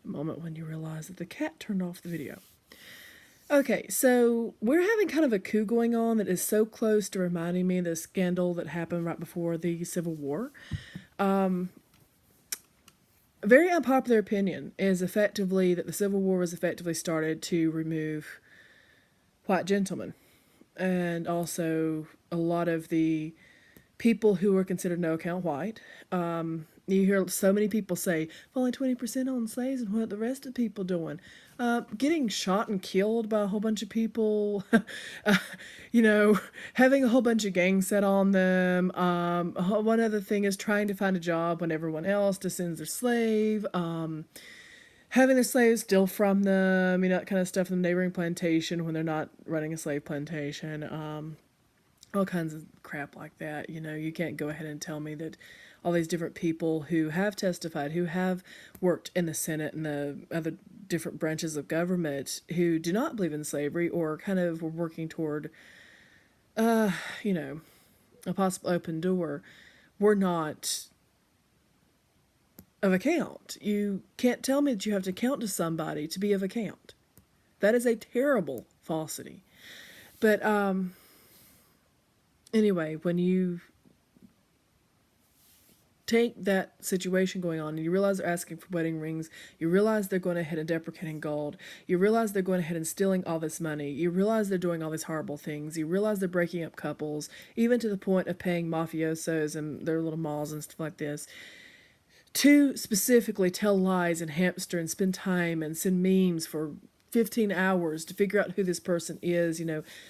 moment when you realize that the cat turned off the video. Okay, so we're having kind of a coup going on that is so close to reminding me of the scandal that happened right before the Civil War. A very unpopular opinion is effectively that the Civil War was effectively started to remove white gentlemen, and also a lot of the people who were considered no account white. You hear so many people say, only 20% on slaves, and what are the rest of the people doing? Getting shot and killed by a whole bunch of people, uh, having a whole bunch of gangs set on them. One other thing is trying to find a job when everyone else descends their slave. Having the slaves steal from them, that kind of stuff in the neighboring plantation when they're not running a slave plantation. All kinds of crap like that. You can't go ahead and tell me that all these different people who have testified, who have worked in the Senate and the other different branches of government, who do not believe in slavery or kind of were working toward, a possible open door, were not of account. You can't tell me that you have to count to somebody to be of account. That is a terrible falsity. But anyway, when you take that situation going on and you realize they're asking for wedding rings, you realize they're going ahead and deprecating gold, you realize they're going ahead and stealing all this money, you realize they're doing all these horrible things, you realize they're breaking up couples, even to the point of paying mafiosos and their little malls and stuff like this, to specifically tell lies and hamster and spend time and send memes for 15 hours to figure out who this person is.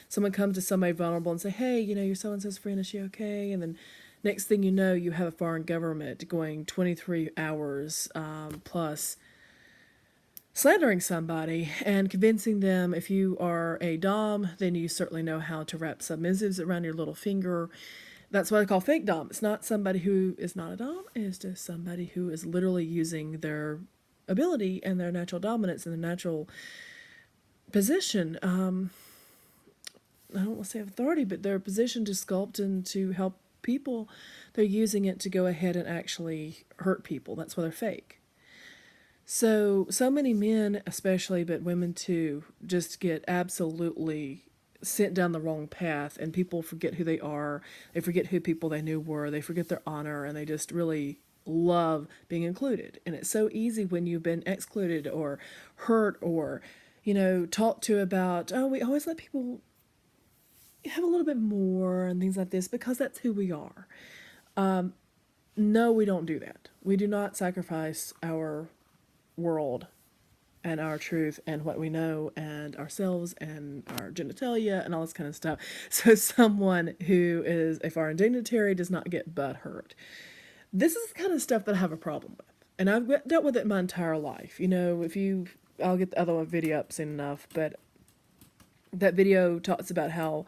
Someone comes to somebody vulnerable and say, hey, you're so-and-so's friend, is she okay? And then next thing you know, you have a foreign government going 23 hours plus slandering somebody and convincing them if you are a dom, then you certainly know how to wrap submissives around your little finger. That's what I call fake dom. It's not somebody who is not a dom. It's just somebody who is literally using their ability and their natural dominance and their natural position. I don't want to say authority, but their position to sculpt and to help people, they're using it to go ahead and actually hurt people. That's why they're fake. So many men especially, but women too, just get absolutely sent down the wrong path, and people forget who they are. They forget who people they knew were. They forget their honor, and they just really love being included. And it's so easy when you've been excluded or hurt or, talked to about, oh, we always let people have a little bit more and things like this because that's who we are. No, we don't do that. We do not sacrifice our world and our truth and what we know and ourselves and our genitalia and all this kind of stuff. So someone who is a foreign dignitary does not get butt hurt. This is the kind of stuff that I have a problem with. And I've dealt with it my entire life. I'll get the other one video up soon enough, but that video talks about how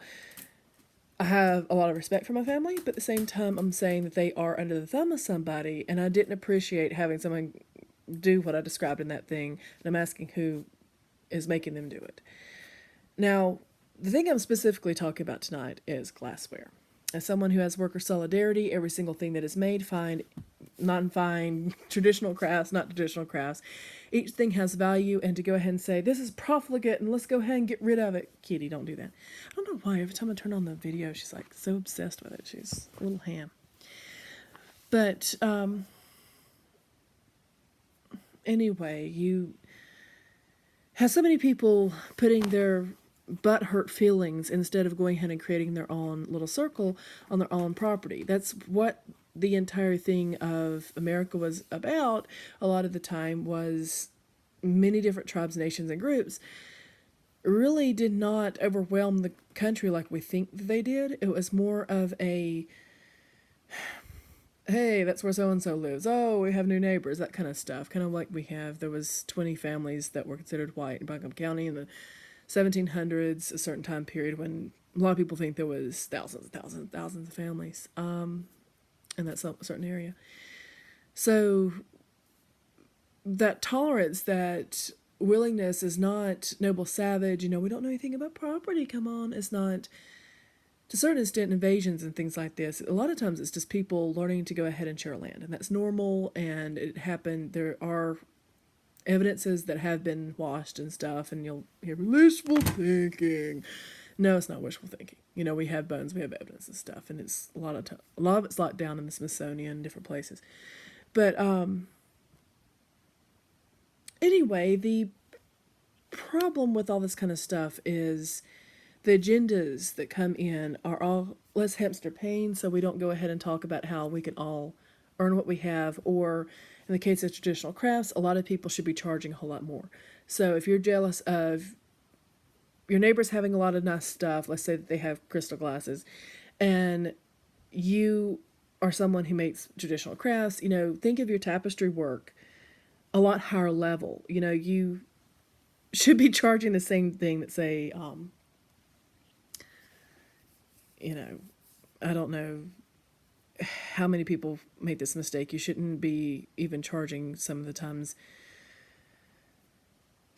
I have a lot of respect for my family, but at the same time, I'm saying that they are under the thumb of somebody, and I didn't appreciate having someone do what I described in that thing, and I'm asking who is making them do it. Now, the thing I'm specifically talking about tonight is glassware. As someone who has worker solidarity, every single thing that is made, fine, non-fine, traditional crafts, not traditional crafts, each thing has value, and to go ahead and say, this is profligate, and let's go ahead and get rid of it. Kitty, don't do that. I don't know why, every time I turn on the video, she's like so obsessed with it. She's a little ham. But, anyway, you have so many people putting their butt-hurt feelings instead of going ahead and creating their own little circle on their own property. That's what the entire thing of America was about a lot of the time, was many different tribes, nations, and groups really did not overwhelm the country like we think they did. It was more of a, hey, that's where so-and-so lives. Oh, we have new neighbors, that kind of stuff. Kind of like there was 20 families that were considered white in Buncombe County in the 1700s, a certain time period when a lot of people think there was thousands of families in that certain area. So that tolerance, that willingness is not noble savage, we don't know anything about property, come on. It's not, to a certain extent, invasions and things like this. A lot of times it's just people learning to go ahead and share land, and that's normal, and it happened. There are evidences that have been washed and stuff, and you'll hear wishful thinking. No, it's not wishful thinking. You know, we have bones, we have evidence and stuff, and it's a lot of it's locked down in the Smithsonian and different places. But anyway, the problem with all this kind of stuff is the agendas that come in are all less hamster pain, so we don't go ahead and talk about how we can all earn what we have, or in the case of traditional crafts, a lot of people should be charging a whole lot more. So if you're jealous of your neighbors having a lot of nice stuff, let's say that they have crystal glasses, and you are someone who makes traditional crafts, you know, think of your tapestry work a lot higher level. You know, you should be charging the same thing that, say, you know, I don't know how many people make this mistake. You shouldn't be even charging some of the times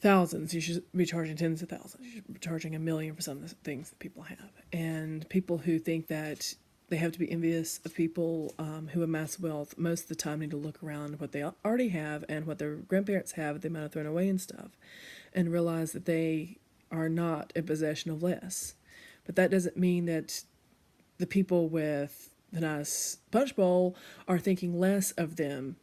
thousands. You should be charging tens of thousands. You should be charging $1 million for some of the things that people have. And people who think that they have to be envious of people who amass wealth most of the time need to look around what they already have and what their grandparents have that they might have thrown away and stuff, and realize that they are not in possession of less. But that doesn't mean that the people with the nice punch bowl are thinking less of them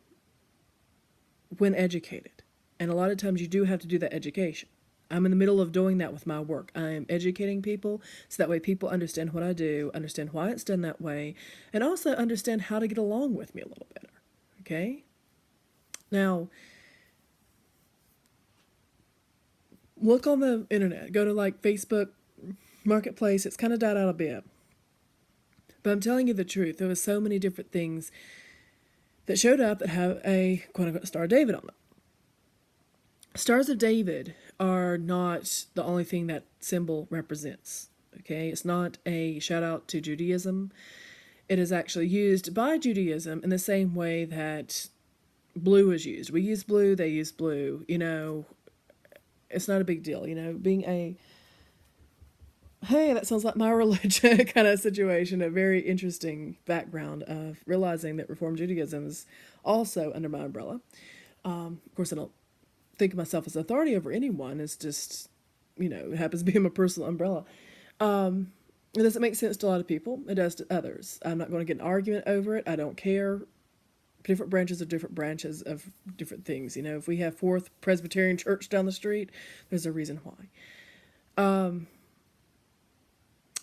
when educated. And a lot of times you do have to do that education. I'm in the middle of doing that with my work. I'm educating people so that way people understand what I do, understand why it's done that way, and also understand how to get along with me a little better. Okay? Now, look on the internet. Go to like Facebook Marketplace. It's kind of died out a bit. But I'm telling you the truth. There was so many different things that showed up that have a quote-unquote Star of David on them. Stars of David are not the only thing that symbol represents. Okay, it's not a shout out to Judaism. It is actually used by Judaism in the same way that blue is used. We use blue, they use blue. You know, it's not a big deal. You know, being a hey, that sounds like my religion kind of situation, a very interesting background of realizing that Reform Judaism is also under my umbrella. Of course, I don't think of myself as authority over anyone. It's just, you know, it happens to be my personal umbrella. It doesn't make sense to a lot of people. It does to others. I'm not going to get an argument over it. I don't care. Different branches are different branches of different things. You know, if we have Fourth Presbyterian Church down the street, there's a reason why.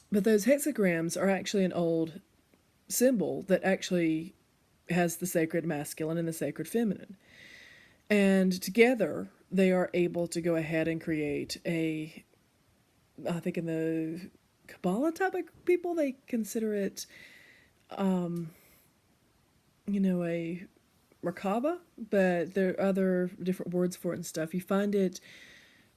But those hexagrams are actually an old symbol that actually has the sacred masculine and the sacred feminine. And together, they are able to go ahead and create a, I think in the Kabbalah type of people, they consider it, you know, a Merkaba, but there are other different words for it and stuff. You find it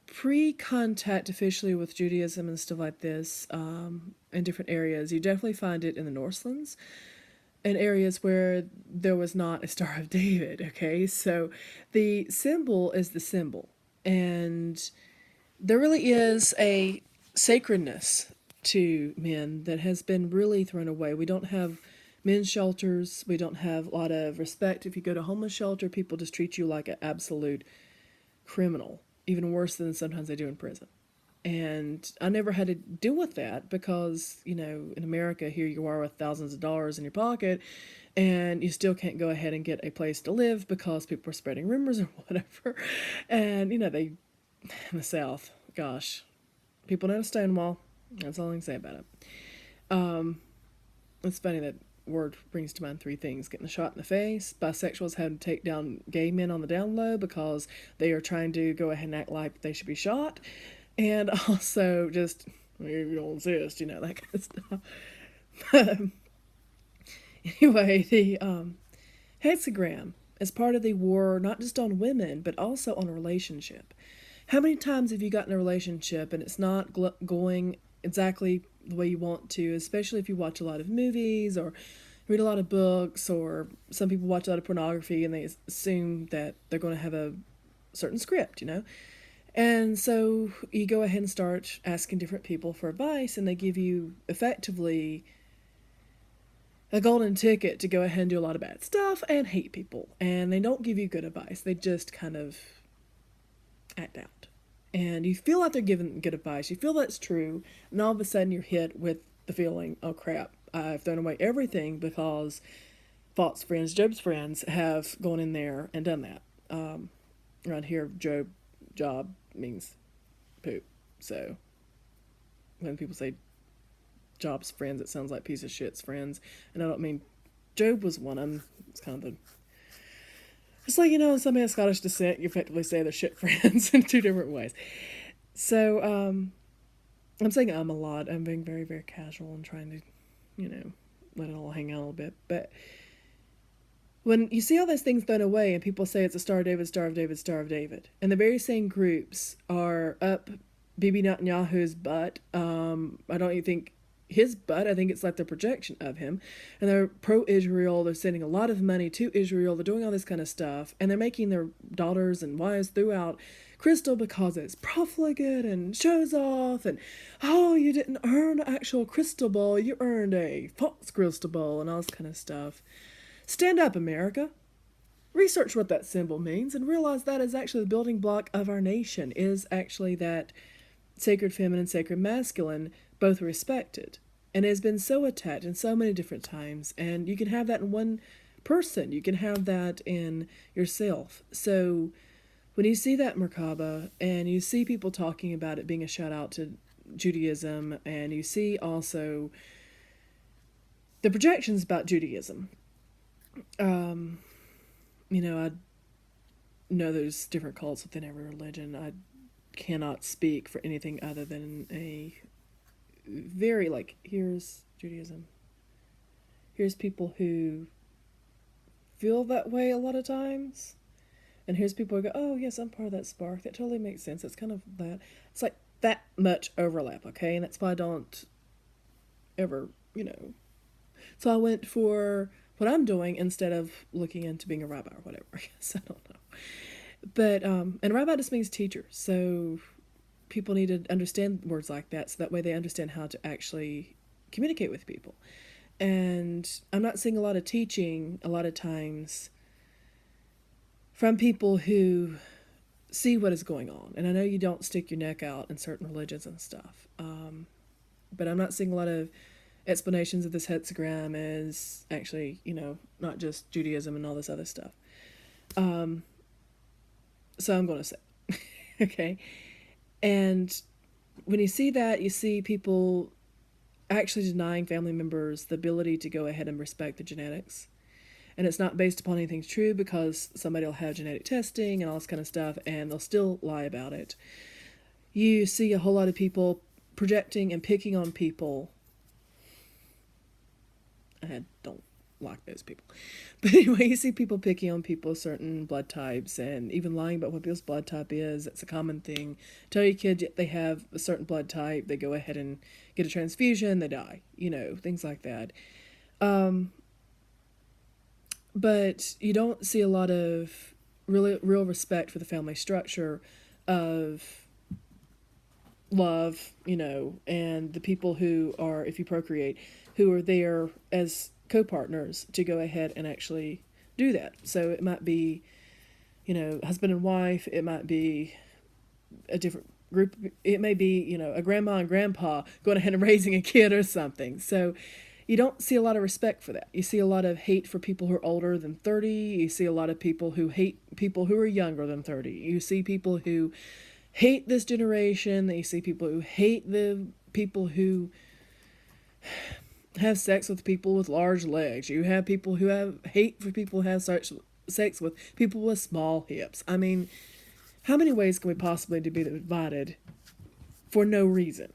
pre-contact officially with Judaism and stuff like this in different areas. You definitely find it in the Northlands, in areas where there was not a Star of David, okay? So the symbol is the symbol, and there really is a sacredness to men that has been really thrown away. We don't have men's shelters. We don't have a lot of respect. If you go to a homeless shelter, people just treat you like an absolute criminal, even worse than sometimes they do in prison. And I never had to deal with that because, you know, in America, here you are with thousands of dollars in your pocket and you still can't go ahead and get a place to live because people are spreading rumors or whatever. And, you know, they, in the South, gosh, people know Stonewall. That's all I can say about it. It's funny that word brings to mind three things: getting a shot in the face, bisexuals having to take down gay men on the down low because they are trying to go ahead and act like they should be shot, and also just, you don't exist, you know, that kind of stuff. Anyway, the hexagram is part of the war not just on women, but also on a relationship. How many times have you gotten a relationship and it's not going exactly the way you want to, especially if you watch a lot of movies or read a lot of books, or some people watch a lot of pornography and they assume that they're going to have a certain script, you know? And so you go ahead and start asking different people for advice, and they give you effectively a golden ticket to go ahead and do a lot of bad stuff and hate people. And they don't give you good advice. They just kind of act out. And you feel like they're giving good advice. You feel that's true. And all of a sudden you're hit with the feeling, oh crap, I've thrown away everything because Fault's friends, Job's friends, have gone in there and done that. Around here, Job means poop. So when people say Job's friends, it sounds like piece of shit's friends. And I don't mean Job was one of them. It's kind of the. It's like, somebody of Scottish descent, you effectively say they're shit friends in two different ways. So, I'm saying I'm a lot. I'm being very, very casual and trying to, let it all hang out a little bit. But when you see all those things thrown away and people say it's a Star of David, Star of David, Star of David, and the very same groups are up Bibi Netanyahu's butt, I don't even think his butt, I think it's like the projection of him, and they're pro-Israel, they're sending a lot of money to Israel, they're doing all this kind of stuff, and they're making their daughters and wives throughout crystal because it's profligate and shows off, and oh, you didn't earn an actual crystal ball, you earned a false crystal ball, and all this kind of stuff. Stand up, America. Research what that symbol means and realize that is actually the building block of our nation, is actually that sacred feminine, sacred masculine, both respected. And it has been so attacked in so many different times. And you can have that in one person. You can have that in yourself. So when you see that Merkaba and you see people talking about it being a shout out to Judaism, and you see also the projections about Judaism, I know there's different cults within every religion. I cannot speak for anything other than a very, here's Judaism. Here's people who feel that way a lot of times. And here's people who go, oh, yes, I'm part of that spark. That totally makes sense. It's kind of that. It's like that much overlap, okay? And that's why I don't ever, So I went for what I'm doing instead of looking into being a rabbi or whatever. I guess I don't know. But, and rabbi just means teacher. So people need to understand words like that so that way they understand how to actually communicate with people. And I'm not seeing a lot of teaching a lot of times from people who see what is going on. And I know you don't stick your neck out in certain religions and stuff. But I'm not seeing a lot of explanations of this hexagram as actually, not just Judaism and all this other stuff. So I'm going to say, okay. And when you see that, you see people actually denying family members the ability to go ahead and respect the genetics. And it's not based upon anything true because somebody will have genetic testing and all this kind of stuff and they'll still lie about it. You see a whole lot of people projecting and picking on people. I don't like those people. But anyway, you see people picking on people, certain blood types, and even lying about what people's blood type is. It's a common thing. Tell your kid they have a certain blood type, they go ahead and get a transfusion, they die. Things like that. But you don't see a lot of real respect for the family structure of love, and the people who are, if you procreate, who are there as co-partners to go ahead and actually do that. So it might be, husband and wife, it might be a different group, it may be, a grandma and grandpa going ahead and raising a kid or something. So you don't see a lot of respect for that. You see a lot of hate for people who are older than 30. You see a lot of people who hate people who are younger than 30. You see people who hate this generation. You see people who hate the people who have sex with people with large legs. You have people who have hate for people who have sex with people with small hips. I mean, how many ways can we possibly be divided for no reason,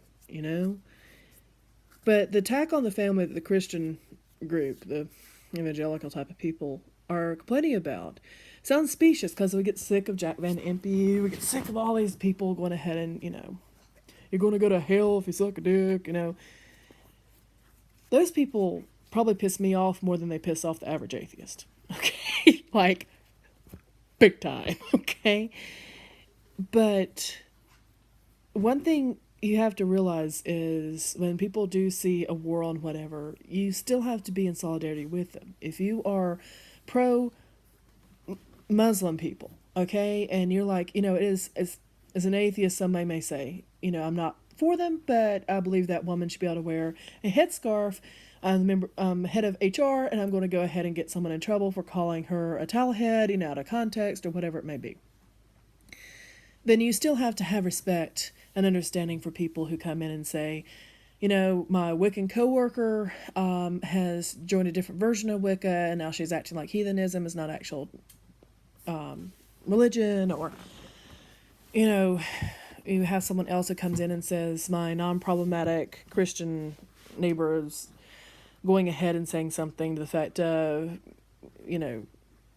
But the attack on the family that the Christian group, the evangelical type of people, are complaining about sounds specious because we get sick of Jack Van Impe. We get sick of all these people going ahead and, you're going to go to hell if you suck a dick, Those people probably piss me off more than they piss off the average atheist. Okay? Big time. Okay? But one thing you have to realize is when people do see a war on whatever, you still have to be in solidarity with them. If you are pro-Muslim people, okay, and you're like, it is as an atheist, some may say, I'm not for them, but I believe that woman should be able to wear a headscarf. I'm the head of HR, and I'm going to go ahead and get someone in trouble for calling her a towelhead, out of context or whatever it may be. Then you still have to have respect and understanding for people who come in and say, my Wiccan coworker has joined a different version of Wicca, and now she's acting like heathenism is not actual religion, or you have someone else who comes in and says, my non-problematic Christian neighbor is going ahead and saying something to the fact of,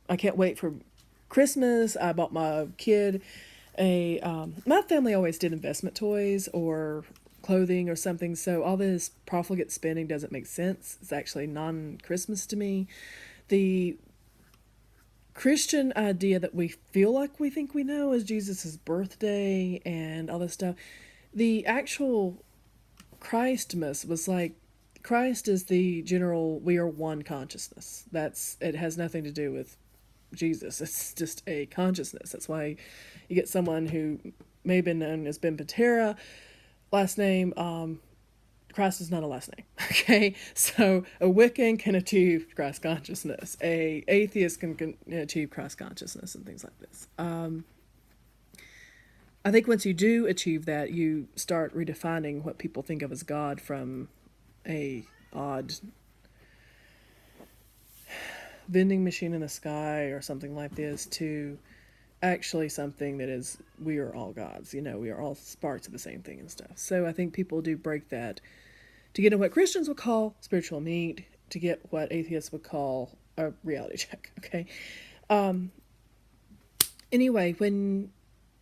I can't wait for Christmas. I bought my kid my family always did investment toys or clothing or something, so all this profligate spending doesn't make sense. It's actually non-Christmas to me. The Christian idea that we feel like we think we know is Jesus' birthday and all this stuff. The actual Christmas was like, Christ is the general, we are one consciousness. It has nothing to do with Jesus. It's just a consciousness. That's why you get someone who may have been known as Ben Patera, last name, Christ is not a last name, okay? So a Wiccan can achieve Christ consciousness. A atheist can achieve Christ consciousness and things like this. I think once you do achieve that, you start redefining what people think of as God from a odd vending machine in the sky or something like this to actually something that is, we are all gods, we are all sparks of the same thing and stuff. So I think people do break that to get in what Christians would call spiritual meat, to get what atheists would call a reality check, okay? Anyway, when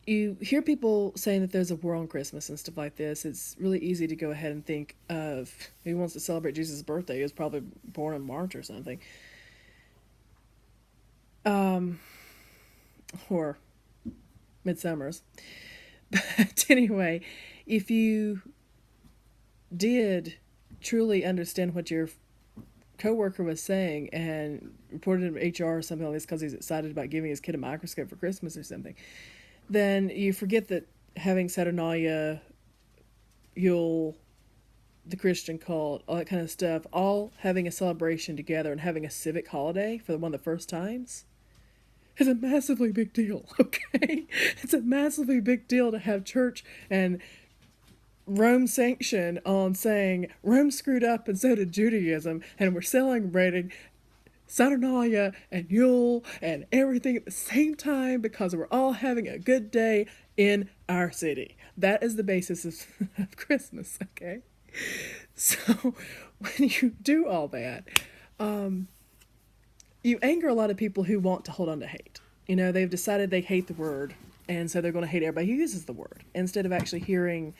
you hear people saying that there's a war on Christmas and stuff like this, it's really easy to go ahead and think of who wants to celebrate Jesus' birthday. He was probably born in March or something. Or Midsummer's. But anyway, if you did truly understand what your coworker was saying and reported him to HR or something like this because he's excited about giving his kid a microscope for Christmas or something, then you forget that having Saturnalia, Yule, the Christian cult, all that kind of stuff, all having a celebration together and having a civic holiday for one of the first times is a massively big deal, okay? It's a massively big deal to have church and Rome sanction on saying Rome screwed up and so did Judaism, and we're celebrating Saturnalia and Yule and everything at the same time because we're all having a good day in our city. That is the basis of Christmas, okay? So when you do all that, you anger a lot of people who want to hold on to hate. They've decided they hate the word, and so they're going to hate everybody who uses the word instead of actually hearing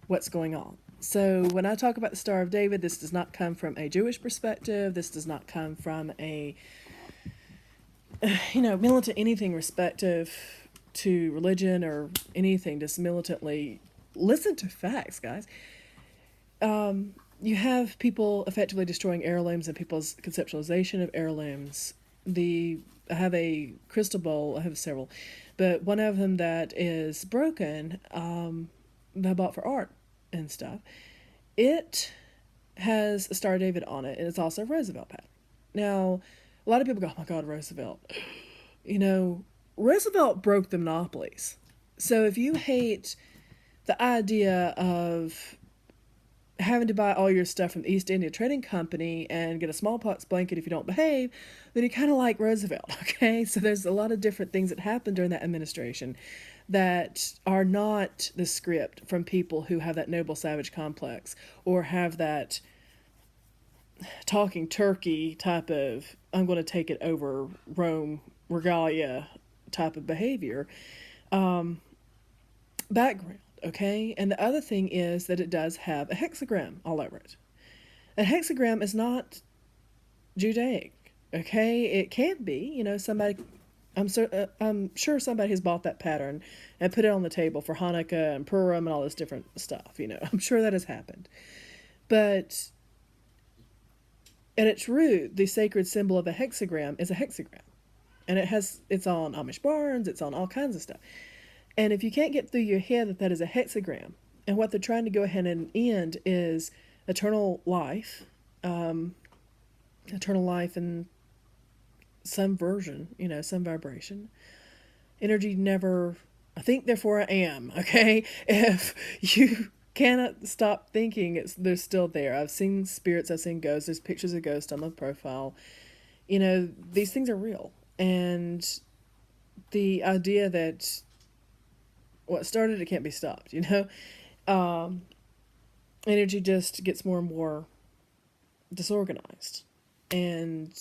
what's going on. So when I talk about the Star of David, this does not come from a Jewish perspective. This does not come from a, militant anything respective to religion or anything. Just militantly listen to facts, guys. You have people effectively destroying heirlooms and people's conceptualization of heirlooms. I have a crystal bowl. I have several, but one of them that is broken, that I bought for art and stuff. It has a Star of David on it, and it's also a Roosevelt pattern. Now, a lot of people go, "Oh my God, Roosevelt!" Roosevelt broke the monopolies. So if you hate the idea of having to buy all your stuff from the East India Trading Company and get a smallpox blanket if you don't behave, then you kind of like Roosevelt, okay? So there's a lot of different things that happened during that administration that are not the script from people who have that noble savage complex or have that talking turkey type of, I'm going to take it over Rome regalia type of behavior background. Okay, and the other thing is that it does have a hexagram all over it. A hexagram is not Judaic. Okay, it can be. Somebody. I'm sure somebody has bought that pattern and put it on the table for Hanukkah and Purim and all this different stuff. I'm sure that has happened. But at its root, the sacred symbol of a hexagram is a hexagram, and it's on Amish barns. It's on all kinds of stuff. And if you can't get through your head that that is a hexagram, and what they're trying to go ahead and end is eternal life, um, eternal life in some version, some vibration. Energy never, I think, therefore I am, okay? If you cannot stop thinking, they're still there. I've seen spirits, I've seen ghosts, there's pictures of ghosts on my profile. These things are real. And the idea that what started it can't be stopped. Um, Energy just gets more and more disorganized. And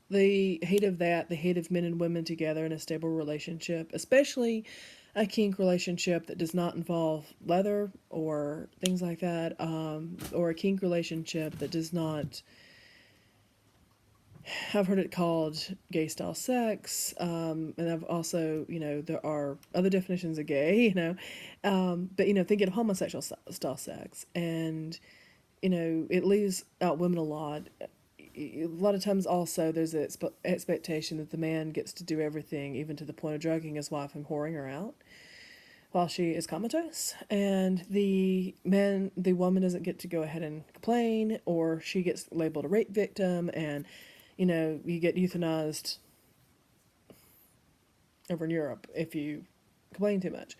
the hate of that, the hate of men and women together in a stable relationship, especially a kink relationship that does not involve leather or things like that, or a kink relationship that does not. I've heard it called gay style sex, and I've also, there are other definitions of gay, but thinking of homosexual style sex, and it leaves out women a lot. A lot of times also there's an expectation that the man gets to do everything, even to the point of drugging his wife and whoring her out while she is comatose, and the woman doesn't get to go ahead and complain, or she gets labeled a rape victim, and you get euthanized over in Europe if you complain too much,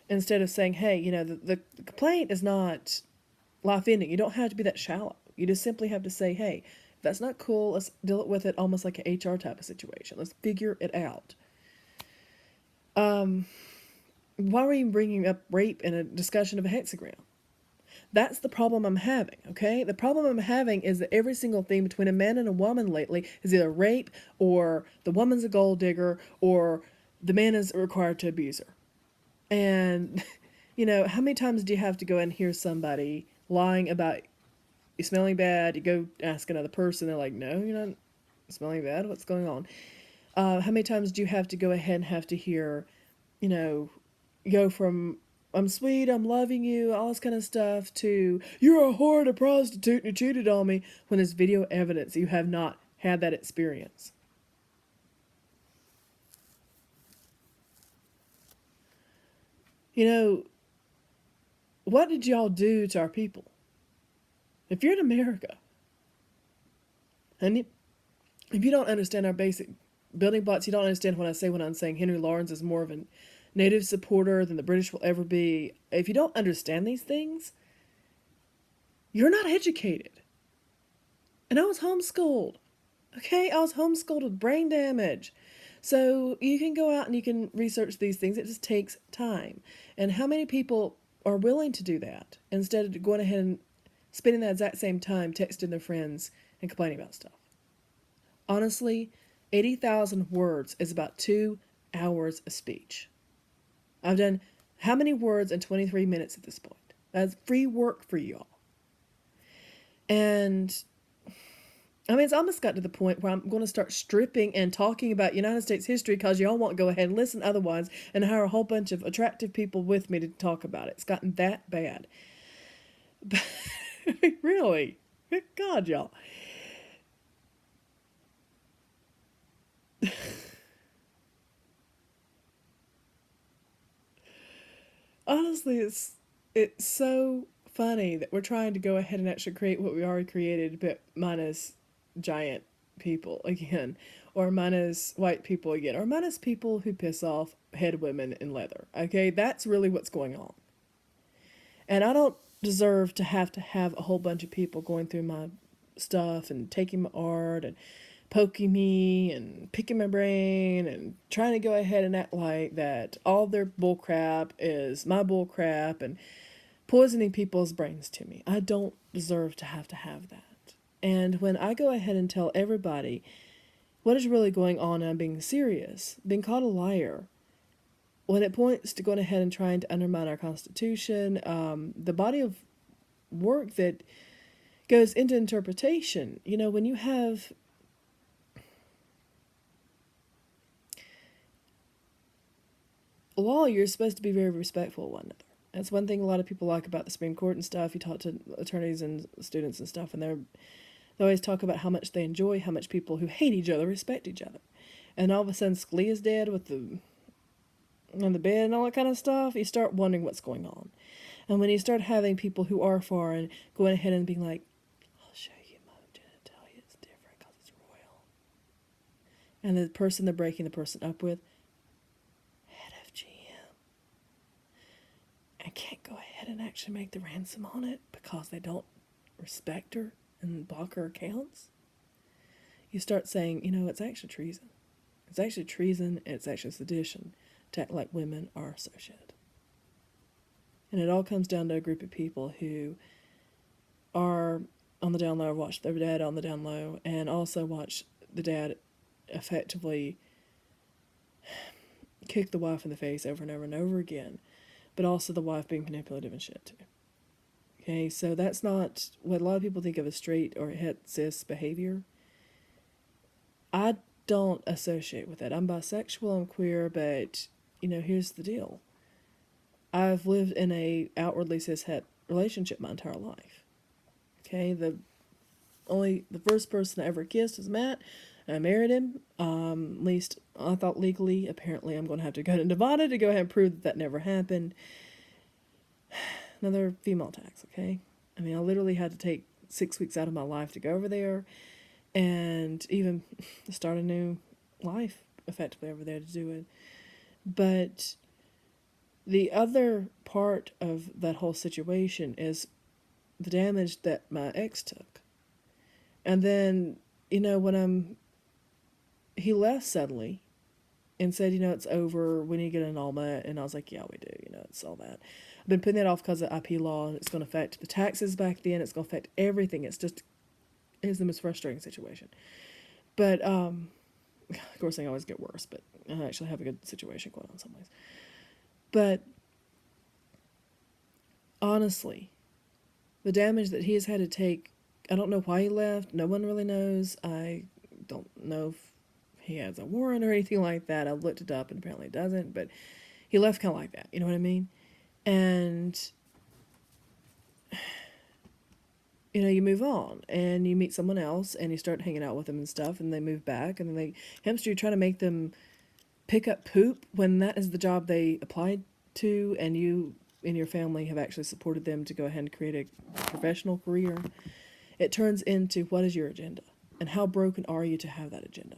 instead of saying, hey, the complaint is not life ending. You don't have to be that shallow. You just simply have to say, hey, if that's not cool, let's deal with it almost like an HR type of situation. Let's figure it out. Why are we bringing up rape in a discussion of a hexagram? That's the problem I'm having, okay? The problem I'm having is that every single thing between a man and a woman lately is either rape, or the woman's a gold digger, or the man is required to abuse her. And, how many times do you have to go and hear somebody lying about you smelling bad? You go ask another person, they're like, no, you're not smelling bad. What's going on? How many times do you have to go ahead and have to hear, go from I'm sweet, I'm loving you, all this kind of stuff, to you're a whore and a prostitute and you cheated on me, when there's video evidence you have not had that experience? What did y'all do to our people? If you're in America, and if you don't understand our basic building blocks, you don't understand what I say when I'm saying Henry Lawrence is more of a native supporter than the British will ever be. If you don't understand these things, you're not educated. And I was homeschooled. Okay, I was homeschooled with brain damage. So you can go out and you can research these things. It just takes time. And how many people are willing to do that instead of going ahead and spending that exact same time texting their friends and complaining about stuff? Honestly, 80,000 words is about 2 hours of speech. I've done how many words in 23 minutes at this point? That's free work for you all. And it's almost got to the point where I'm going to start stripping and talking about United States history because y'all won't go ahead and listen otherwise, and hire a whole bunch of attractive people with me to talk about it. It's gotten that bad. But really, good God, y'all. Honestly, it's so funny that we're trying to go ahead and actually create what we already created, but minus giant people again, or minus white people again, or minus people who piss off head women in leather. Okay, that's really what's going on. And I don't deserve to have a whole bunch of people going through my stuff and taking my art and poking me and picking my brain and trying to go ahead and act like that all their bullcrap is my bullcrap and poisoning people's brains to me. I don't deserve to have that. And when I go ahead and tell everybody what is really going on, and I'm being serious, being called a liar, when it points to going ahead and trying to undermine our Constitution, the body of work that goes into interpretation, when you have law, you're supposed to be very respectful of one another. That's one thing a lot of people like about the Supreme Court and stuff. You talk to attorneys and students and stuff, and they always talk about how much they enjoy how much people who hate each other respect each other. and all of a sudden Scully is dead with the on the bed and all that kind of stuff, you start wondering what's going on. And when you start having people who are foreign going ahead and being like, I'll show you my genitalia, it's different because it's royal. And the person they're breaking the person up with, head of GM, and can't go ahead and actually make the ransom on it because they don't respect her and block her accounts. You start saying, it's actually treason. It's actually treason, and it's actually sedition to act like women are so shit. And it all comes down to a group of people who are on the down low, watch their dad on the down low, and also watch the dad effectively kick the wife in the face over and over and over again, but also the wife being manipulative and shit too. Okay, so that's not what a lot of people think of as straight or het cis behavior. I don't associate with that. I'm bisexual, I'm queer, but, here's the deal. I've lived in a outwardly cis-het relationship my entire life. Okay, the first person I ever kissed was Matt. I married him. At least I thought legally. Apparently, I'm going to have to go to Nevada to go ahead and prove that never happened. Another female tax, okay? I mean, I literally had to take 6 weeks out of my life to go over there and even start a new life effectively over there to do it. But the other part of that whole situation is the damage that my ex took. And then, he left suddenly and said, it's over, we need to get an annulment. And I was like, yeah, we do, it's all that. I've been putting that off because of IP law, and it's going to affect the taxes back then, it's going to affect everything. It's the most frustrating situation. But, of course, things always get worse, but I actually have a good situation going on in some ways. But, honestly, the damage that he has had to take, I don't know why he left. No one really knows. I don't know if he has a warrant or anything like that. I looked it up and apparently it doesn't, but he left kind of like that. You know what I mean? And, you move on and you meet someone else and you start hanging out with them and stuff, and they move back and then they hamster you, trying to make them pick up poop when that is the job they applied to, and you and your family have actually supported them to go ahead and create a professional career. It turns into, what is your agenda? And how broken are you to have that agenda?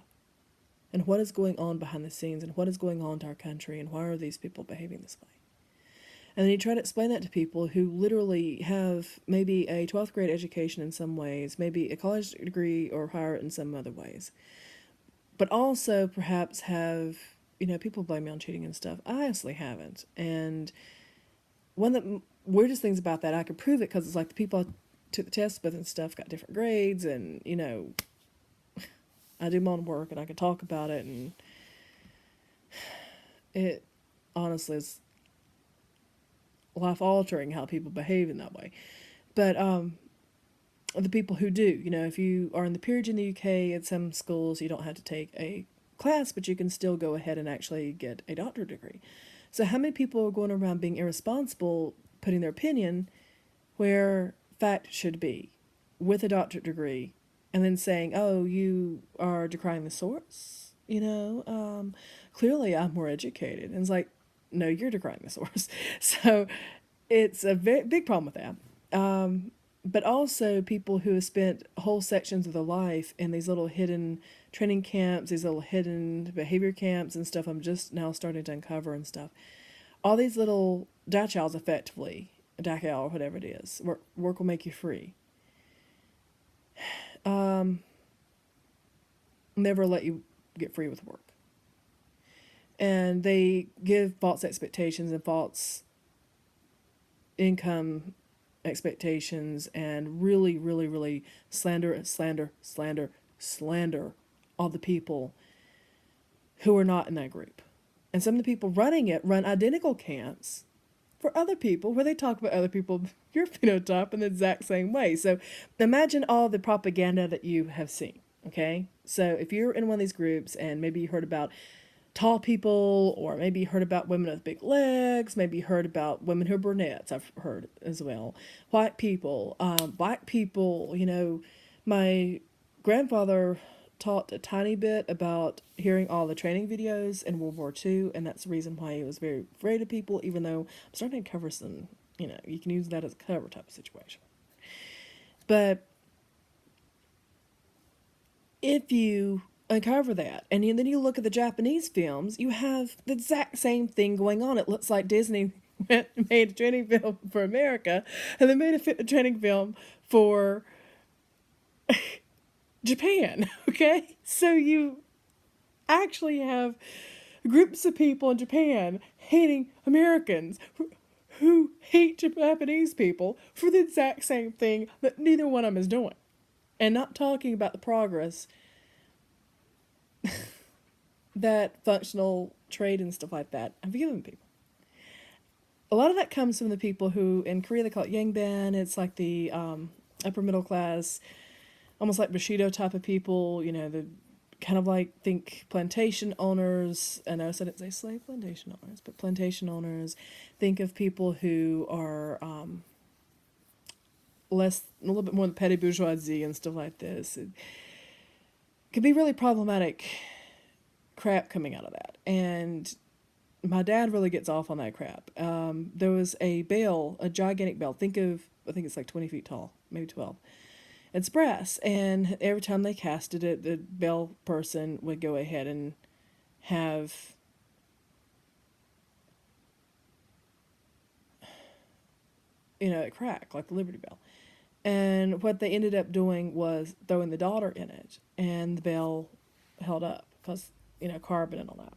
And what is going on behind the scenes? And what is going on to our country? And why are these people behaving this way? And then you try to explain that to people who literally have maybe a 12th grade education in some ways, maybe a college degree or higher in some other ways. But also perhaps have, people blame me on cheating and stuff. I honestly haven't. And one of the weirdest things about that, I could prove it because it's like the people I took the test with and stuff got different grades, and, I do my own work and I can talk about it, and it honestly is life-altering how people behave in that way. But the people who do, if you are in the peerage in the UK, at some schools you don't have to take a class, but you can still go ahead and actually get a doctorate degree. So how many people are going around being irresponsible, putting their opinion where fact should be, with a doctorate degree, and then saying, oh, you are decrying the source? Clearly I'm more educated. And it's like, no, you're decrying the source. So it's a very big problem with that. But also people who have spent whole sections of their life in these little hidden training camps, these little hidden behavior camps and stuff I'm just now starting to uncover and stuff. All these little Dachau's effectively, Dachau or whatever it is, work will make you free. Never let you get free with work. And they give false expectations and false income expectations, and really, really, really slander all the people who are not in that group. And some of the people running it run identical camps for other people where they talk about other people, your phenotype, in the exact same way. So imagine all the propaganda that you have seen, okay? So if you're in one of these groups and maybe you heard about tall people, or maybe you heard about women with big legs, maybe you heard about women who are brunettes, I've heard as well, white people, black people, my grandfather taught a tiny bit about hearing all the training videos in World War II, and that's the reason why he was very afraid of people, even though I'm starting to cover some, you can use that as a cover type of situation. But if you uncover that, and then you look at the Japanese films, you have the exact same thing going on. It looks like Disney made a training film for America, and they made a training film for Japan, okay? So you actually have groups of people in Japan hating Americans who hate Japanese people for the exact same thing that neither one of them is doing. And not talking about the progress that functional trade and stuff like that have given people. A lot of that comes from the people who, in Korea, they call it Yangban. It's like the upper middle class, almost like Bushido type of people, the kind of like, think plantation owners. I noticed I didn't say slave plantation owners, but plantation owners. Think of people who are a little bit more the petty bourgeoisie and stuff like this. It could be really problematic crap coming out of that. And my dad really gets off on that crap. There was a bell, a gigantic bell. I think it's like 20 feet tall, maybe 12. It's brass, and every time they casted it, the bell person would go ahead and have it crack like the Liberty Bell. And what they ended up doing was throwing the daughter in it, and the bell held up because, carbon and all that.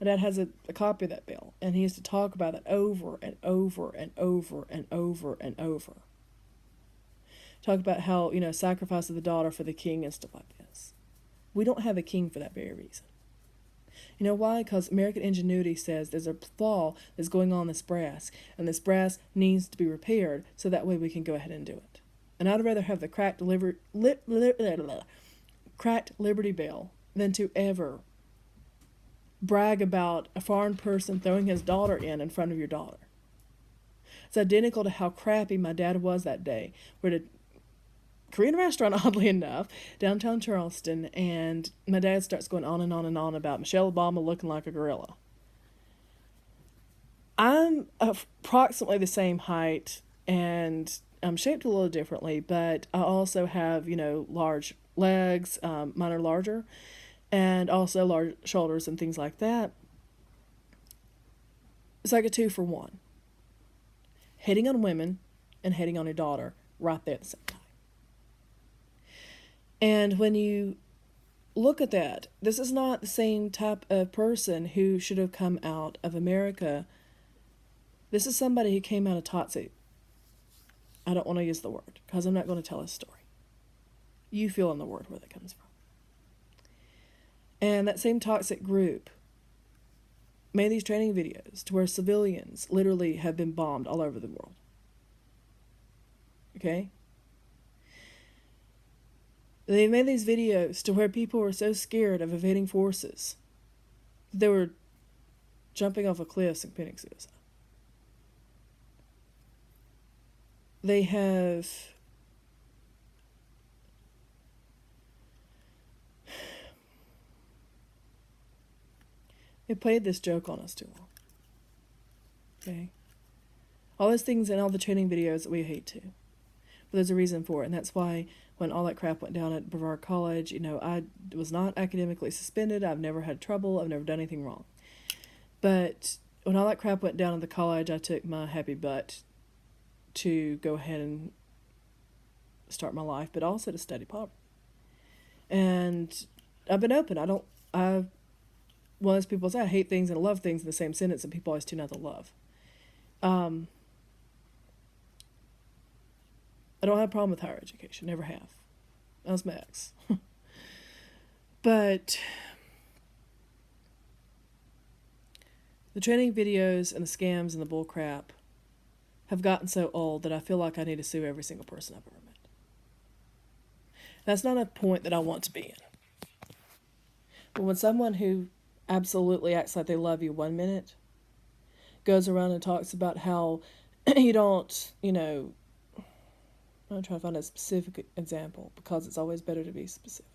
My dad has a copy of that bell, and he used to talk about it over and over and over and over and over. Talk about how, sacrifice of the daughter for the king and stuff like this. We don't have a king for that very reason. You know why? Because American ingenuity says there's a flaw that's going on in this brass, and this brass needs to be repaired so that way we can go ahead and do it. And I'd rather have the cracked Liberty Bell than to ever brag about a foreign person throwing his daughter in front of your daughter. It's identical to how crappy my dad was that day. We're at a Korean restaurant, oddly enough, downtown Charleston, and my dad starts going on and on and on about Michelle Obama looking like a gorilla. I'm approximately the same height, and I'm shaped a little differently, but I also have, large legs. Mine are larger, and also large shoulders and things like that. It's like a 2-for-1. Hitting on women and hitting on your daughter right there at the same time. And when you look at that, this is not the same type of person who should have come out of America. This is somebody who came out of toxic. I don't want to use the word because I'm not going to tell a story. You fill in the word where that comes from. And that same toxic group made these training videos to where civilians literally have been bombed all over the world. Okay? They made these videos to where people were so scared of invading forces that they were jumping off of cliffs and committing suicide. They have played this joke on us too long. Okay? All those things and all the training videos that we hate too. But there's a reason for it, and that's why when all that crap went down at Brevard College, I was not academically suspended. I've never had trouble. I've never done anything wrong. But when all that crap went down at the college, I took my happy butt to go ahead and start my life, but also to study poverty. And I've been open. One of those people say I hate things and I love things in the same sentence, and people always tune out the love. I don't have a problem with higher education. Never have. That was my ex. But the training videos and the scams and the bull crap have gotten so old that I feel like I need to sue every single person I've ever met. That's not a point that I want to be in. But when someone who absolutely acts like they love you 1 minute goes around and talks about how you don't, I'm trying to find a specific example because it's always better to be specific.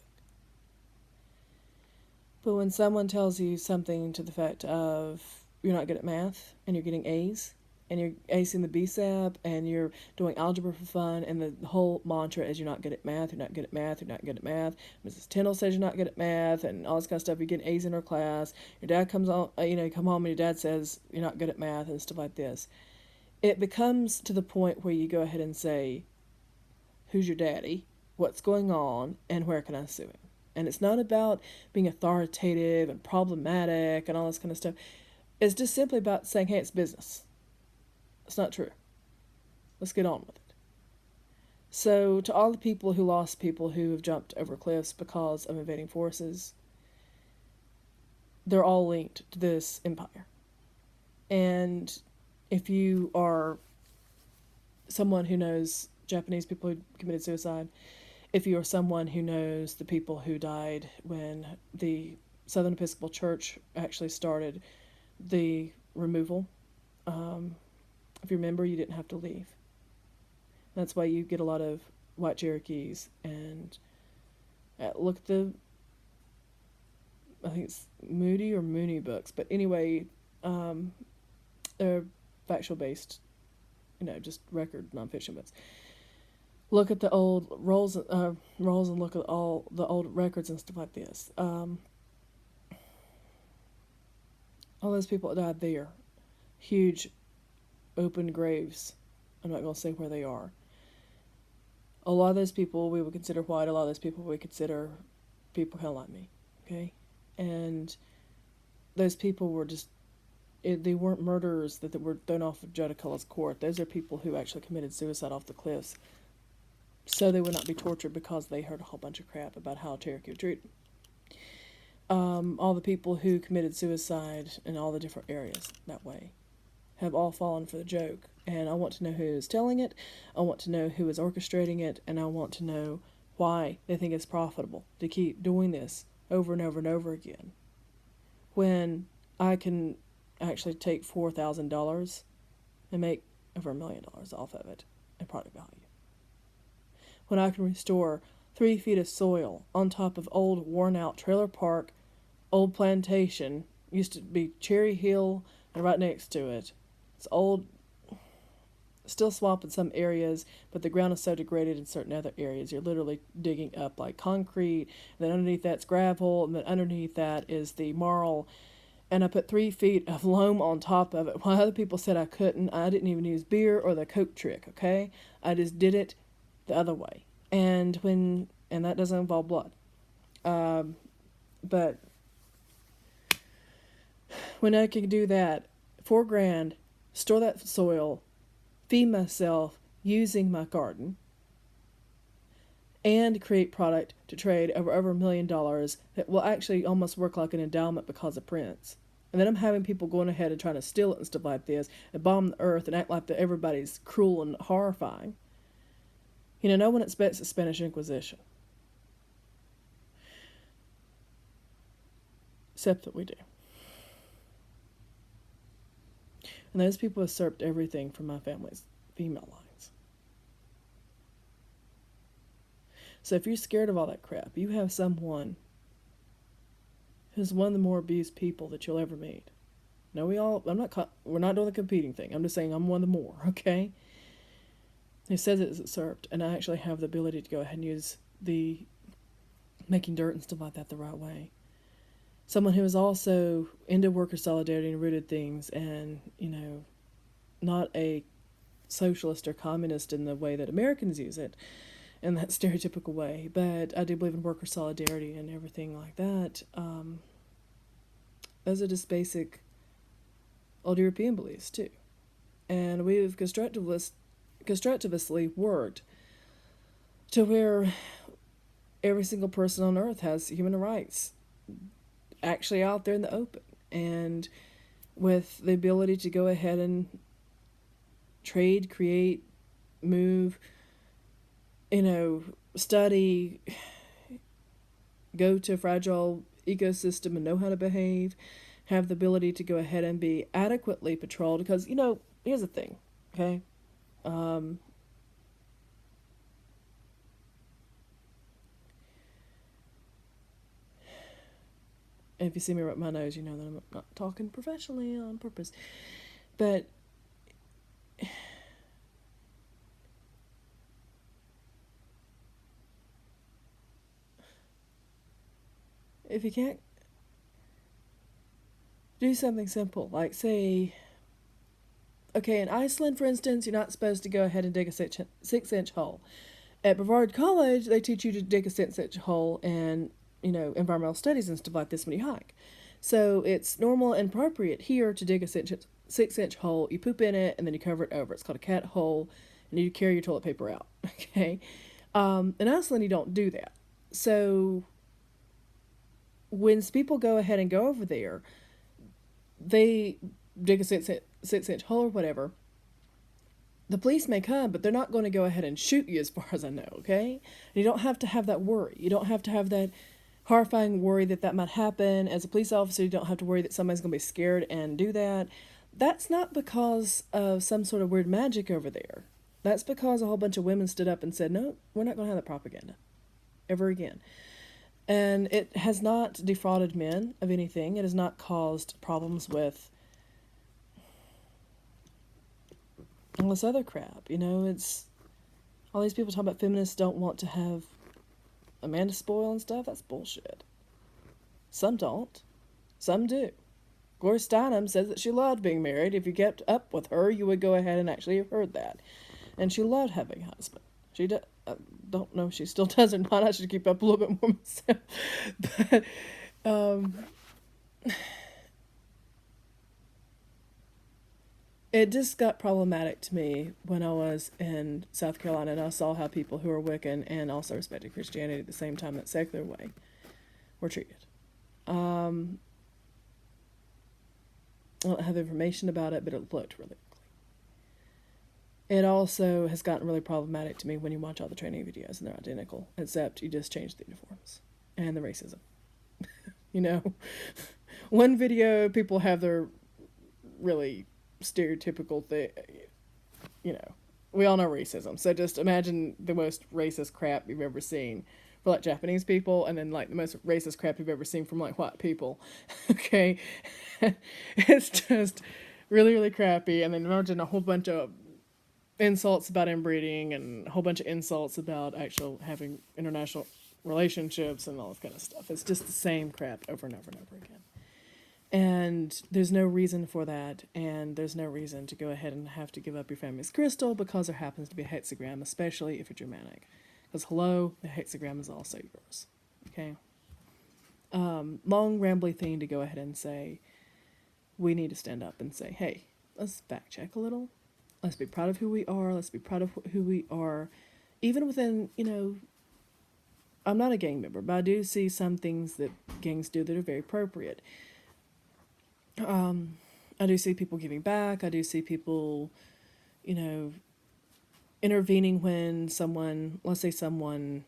But when someone tells you something to the effect of you're not good at math and you're getting A's and you're acing the BSAP and you're doing algebra for fun and the whole mantra is you're not good at math, you're not good at math, you're not good at math. Mrs. Tyndall says you're not good at math and all this kind of stuff. You're getting A's in her class. Your dad comes on, you come home and your dad says you're not good at math and stuff like this. It becomes to the point where you go ahead and say, who's your daddy? What's going on? And where can I sue him? And it's not about being authoritative and problematic and all this kind of stuff. It's just simply about saying, hey, it's business. It's not true. Let's get on with it. So, to all the people who lost people who have jumped over cliffs because of invading forces, they're all linked to this empire. And if you are someone who knows Japanese people who committed suicide, if you are someone who knows the people who died when the Southern Episcopal Church actually started the removal, if you remember, you didn't have to leave. That's why you get a lot of white Cherokees. And look at I think it's Moody or Mooney books. But anyway, they're factual based, just record nonfiction books. Look at the old rolls and look at all the old records and stuff like this. All those people that died there, huge open graves. I'm not going to say where they are. A lot of those people we would consider white. A lot of those people we consider people kind of like me. Okay? And those people were just, they weren't murderers that were thrown off of Judiciala's court. Those are people who actually committed suicide off the cliffs so they would not be tortured because they heard a whole bunch of crap about how Cherokee were treated. All the people who committed suicide in all the different areas that way have all fallen for the joke. And I want to know who is telling it, I want to know who is orchestrating it, and I want to know why they think it's profitable to keep doing this over and over and over again. When I can actually take $4,000 and make over $1 million off of it in product value. When I can restore 3 feet of soil on top of old worn-out trailer park, old plantation, used to be Cherry Hill, and right next to it, it's old, still swamp in some areas, but the ground is so degraded in certain other areas. You're literally digging up like concrete, and then underneath that's gravel, and then underneath that is the marl. And I put 3 feet of loam on top of it. While other people said I couldn't, I didn't even use beer or the Coke trick, okay? I just did it the other way. And that doesn't involve blood. But when I can do that, $4,000, store that soil, feed myself using my garden, and create product to trade over $1 million that will actually almost work like an endowment because of Prince. And then I'm having people going ahead and trying to steal it and stuff like this and bomb the earth and act like that everybody's cruel and horrifying. No one expects the Spanish Inquisition. Except that we do. And those people usurped everything from my family's female lines. So if you're scared of all that crap, you have someone who's one of the more abused people that you'll ever meet. No, we're not doing the competing thing. I'm just saying I'm one of the more, okay? He says it's usurped, and I actually have the ability to go ahead and use the making dirt and stuff like that the right way. Someone who is also into worker solidarity and rooted things and, not a socialist or communist in the way that Americans use it, in that stereotypical way, but I do believe in worker solidarity and everything like that. Those are just basic old European beliefs, too. And we've constructivistly worked to where every single person on earth has human rights actually out there in the open, and with the ability to go ahead and trade, create, move, study, go to a fragile ecosystem and know how to behave, have the ability to go ahead and be adequately patrolled. Because, here's the thing, okay? If you see me rub my nose, you know that I'm not talking professionally on purpose. But if you can't do something simple, like say, okay, in Iceland, for instance, you're not supposed to go ahead and dig a 6-inch hole. At Brevard College, they teach you to dig a 6-inch hole in, environmental studies and stuff like this when you hike. So it's normal and appropriate here to dig a 6-inch hole. You poop in it and then you cover it over. It's called a cat hole, and you carry your toilet paper out. Okay, in Iceland, you don't do that. So when people go ahead and go over there, they dig a 6-inch hole or whatever. The police may come, but they're not going to go ahead and shoot you, as far as I know, okay? And you don't have to have that worry. You don't have to have that horrifying worry that might happen. As a police officer, you don't have to worry that somebody's going to be scared and do that. That's not because of some sort of weird magic over there. That's because a whole bunch of women stood up and said, no, we're not going to have that propaganda ever again. And it has not defrauded men of anything. It has not caused problems with all this other crap. It's all these people talking about feminists don't want to have a man to spoil and stuff. That's bullshit. Some don't. Some do. Gloria Steinem says that she loved being married. If you kept up with her, you would go ahead and actually have heard that. And she loved having a husband. She don't know if she still does or not. I should keep up a little bit more myself. But it just got problematic to me when I was in South Carolina and I saw how people who are Wiccan and also respected Christianity at the same time, that secular way, were treated. I don't have information about it, but it looked really ugly. It also has gotten really problematic to me when you watch all the training videos and they're identical, except you just change the uniforms and the racism. One video, people have their really stereotypical thing. We all know racism, so just imagine the most racist crap you've ever seen for like Japanese people, and then like the most racist crap you've ever seen from like white people. Okay. It's just really, really crappy. And then imagine a whole bunch of insults about inbreeding and a whole bunch of insults about actual having international relationships and all this kind of stuff. It's just the same crap over and over and over again. And there's no reason for that, and there's no reason to go ahead and have to give up your family's crystal because there happens to be a hexagram, especially if you're Germanic. Because hello, the hexagram is also yours. Okay? Long, rambly thing to go ahead and say, we need to stand up and say, hey, let's back check a little. Let's be proud of who we are. Let's be proud of who we are. Even within, I'm not a gang member, but I do see some things that gangs do that are very appropriate. I do see people giving back. I do see people, intervening when let's say someone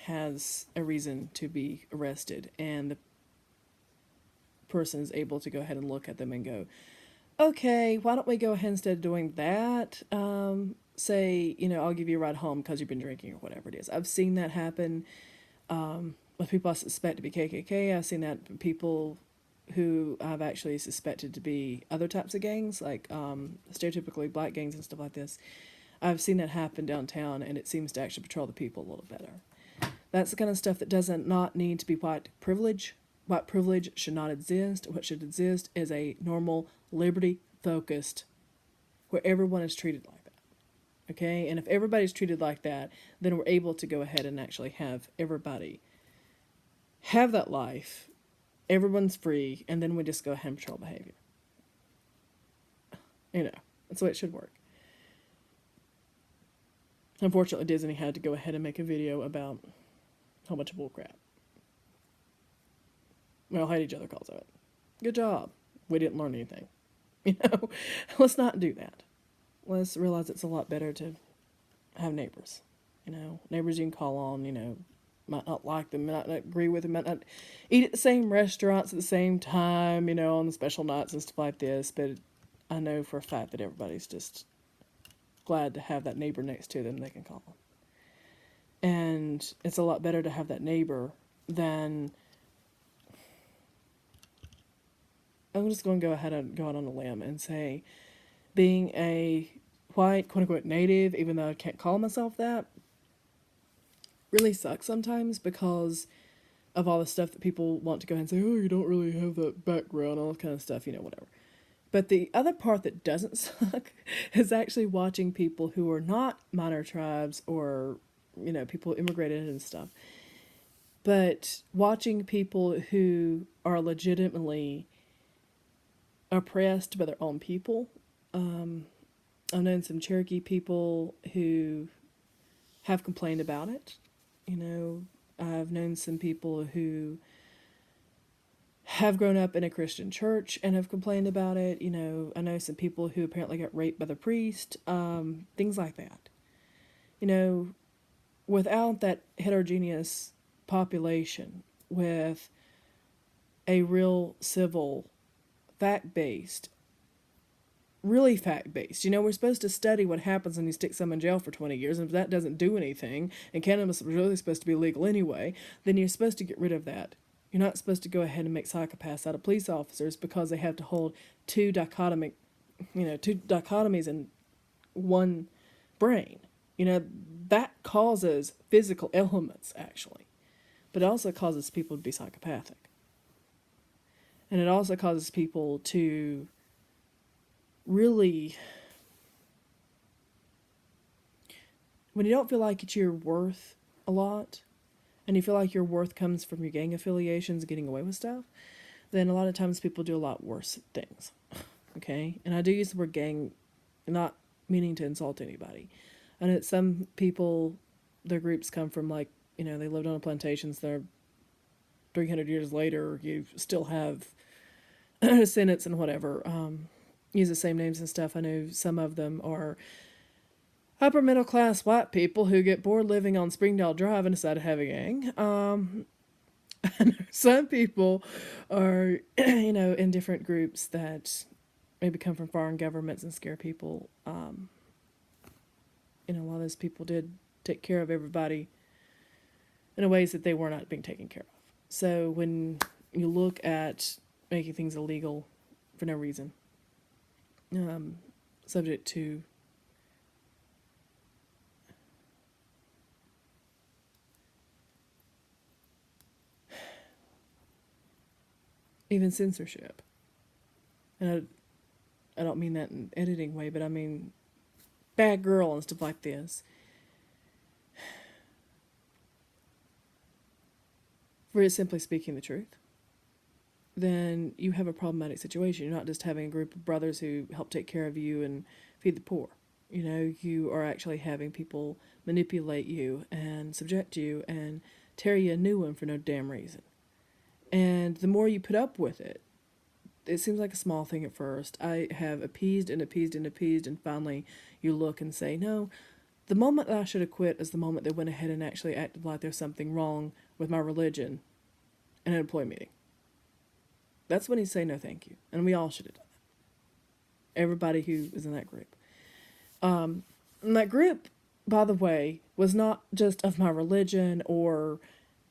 has a reason to be arrested and the person is able to go ahead and look at them and go, okay, why don't we go ahead instead of doing that? Say, I'll give you a ride home because you've been drinking or whatever it is. I've seen that happen with people I suspect to be KKK. I've seen that with people who I've actually suspected to be other types of gangs, like stereotypically black gangs and stuff like this. I've seen that happen downtown, and it seems to actually patrol the people a little better. That's the kind of stuff that doesn't not need to be white privilege. White privilege should not exist. What should exist is a normal, liberty-focused, where everyone is treated like that. Okay? And if everybody's treated like that, then we're able to go ahead and actually have everybody have that life. Everyone's free, and then we just go ahead and patrol behavior. That's the way it should work. Unfortunately, Disney had to go ahead and make a video about a whole bunch of bullcrap. We all hate each other because of it. Good job. We didn't learn anything. Let's not do that. Let's realize it's a lot better to have neighbors. Neighbors you can call on, might not like them, might not agree with them, might not eat at the same restaurants at the same time, on the special nights and stuff like this, but I know for a fact that everybody's just glad to have that neighbor next to them they can call them. And it's a lot better to have that neighbor than I'm just going to go ahead and go out on a limb and say being a white, quote unquote, native, even though I can't call myself that, really sucks sometimes because of all the stuff that people want to go ahead and say, oh, you don't really have that background, all that kind of stuff, whatever. But the other part that doesn't suck is actually watching people who are not minor tribes or, people immigrated and stuff, but watching people who are legitimately oppressed by their own people. I've known some Cherokee people who have complained about it. I've known some people who have grown up in a Christian church and have complained about it. I know some people who apparently got raped by the priest, things like that. Without that heterogeneous population, with a real civil, fact-based, really fact-based. We're supposed to study what happens when you stick someone in jail for 20 years, and if that doesn't do anything, and cannabis is really supposed to be legal anyway, then you're supposed to get rid of that. You're not supposed to go ahead and make psychopaths out of police officers because they have to hold two dichotomies in one brain. That causes physical ailments, actually. But it also causes people to be psychopathic. And it also causes people to really, when you don't feel like it's your worth a lot, and you feel like your worth comes from your gang affiliations, getting away with stuff, then a lot of times people do a lot worse things. Okay? And I do use the word gang, not meaning to insult anybody. I know that some people, their groups come from they lived on a plantation, so they're 300 years later, you still have descendants and whatever, use the same names and stuff. I know some of them are upper middle class white people who get bored living on Springdale Drive and decide to have a gang. Some people are, in different groups that maybe come from foreign governments and scare people. A lot of those people did take care of everybody in ways that they were not being taken care of. So when you look at making things illegal for no reason, subject to even censorship, and I don't mean that in an editing way, but I mean bad girl and stuff like this, for simply speaking the truth, then you have a problematic situation. You're not just having a group of brothers who help take care of you and feed the poor. You are actually having people manipulate you and subject you and tear you a new one for no damn reason. And the more you put up with it, it seems like a small thing at first. I have appeased and appeased and appeased, and finally you look and say, no, the moment that I should have quit is the moment they went ahead and actually acted like there's something wrong with my religion in an employee meeting. That's when you say no thank you. And we all should have done that. Everybody who is in that group. And that group, by the way, was not just of my religion or